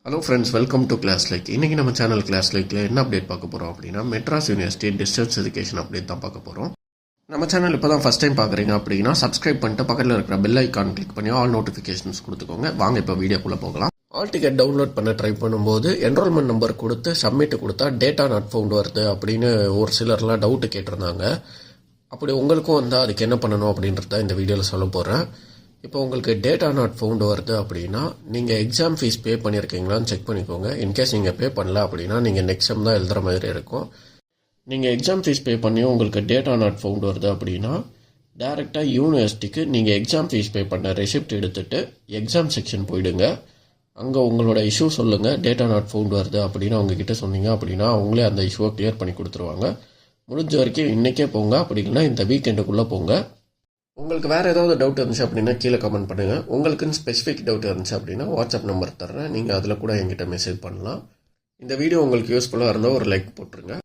Hello friends, welcome to class like. இன்றைக்கி நம்ம channel class லைக்கில் என்ன அப்டேட் பார்க்க போகிறோம் அப்படின்னா, Madras university distance education update தான் பார்க்க போகிறோம். நம்ம சேனல் இப்போ தான் ஃபஸ்ட் டைம் பார்க்குறீங்க அப்படின்னா சப்ஸ்கிரைப் பண்ணிட்டு பக்கத்தில் இருக்கிற பெல் ஐக்கான் கிளிக் பண்ணி ஆல் நோட்டிஃபிகேஷன்ஸ் கொடுத்துக்கோங்க. வாங்க இப்போ வீடியோக்குள்ளே போகலாம். ஆல் டிக்கெட் டவுன்லோட் பண்ண ட்ரை பண்ணும்போது என்ரோல்மெண்ட் நம்பர் கொடுத்து சப்மிட் கொடுத்தா டேட்டா நாட் ஃபவுண்ட் வருது அப்படின்னு ஒரு சிலர்லாம் டவுட்டு கேட்டிருந்தாங்க. அப்படி உங்களுக்கும் வந்தால் அதுக்கு என்ன பண்ணணும் அப்படின்றத இந்த வீடியோவில் சொல்ல போகிறேன். இப்போ உங்களுக்கு டேட்டா நாட் ஃபவுண்ட் வருது அப்படின்னா நீங்கள் எக்ஸாம் ஃபீஸ் பே பண்ணியிருக்கீங்களான்னு செக் பண்ணிக்கோங்க. இன்கேஸ் நீங்கள் பே பண்ணல அப்படின்னா நீங்கள் நெக்ஸ்ட் செம் தான் எழுதுகிற மாதிரி இருக்கும். நீங்கள் எக்ஸாம் ஃபீஸ் பே பண்ணியும் உங்களுக்கு டேட்டா நாட் ஃபவுண்ட் வருது அப்படின்னா டேரெக்டாக யூனிவர்சிட்டிக்கு நீங்கள் எக்ஸாம் ஃபீஸ் பே பண்ண ரெசிப்ட் எடுத்துகிட்டு எக்ஸாம் செக்ஷன் போயிடுங்க. அங்கே உங்களோட இஷ்யூ சொல்லுங்கள். டேட்டா நாட் ஃபவுண்ட் வருது அப்படின்னு அவங்கக்கிட்ட சொன்னீங்க அப்படின்னா அவங்களே அந்த இஷ்யூவை கிளியர் பண்ணி கொடுத்துருவாங்க. முடிஞ்ச வரைக்கும் இன்றைக்கே போங்க, அப்படி இல்லைன்னா இந்த வீக்கெண்டுக்குள்ளே போங்க. உங்களுக்கு வேறு ஏதாவது டவுட் இருந்துச்சு அப்படின்னா கீழே கமெண்ட் பண்ணுங்கள். உங்களுக்குன்னு ஸ்பெசிஃபிக் டவுட் இருந்துச்சு அப்படின்னா வாட்ஸ்அப் நம்பர் தர்றேன், நீங்கள் அதில் கூட என்கிட்ட மெசேஜ் பண்ணலாம். இந்த வீடியோ உங்களுக்கு யூஸ்ஃபுல்லாக இருந்தால் ஒரு லைக் போட்டுருங்க.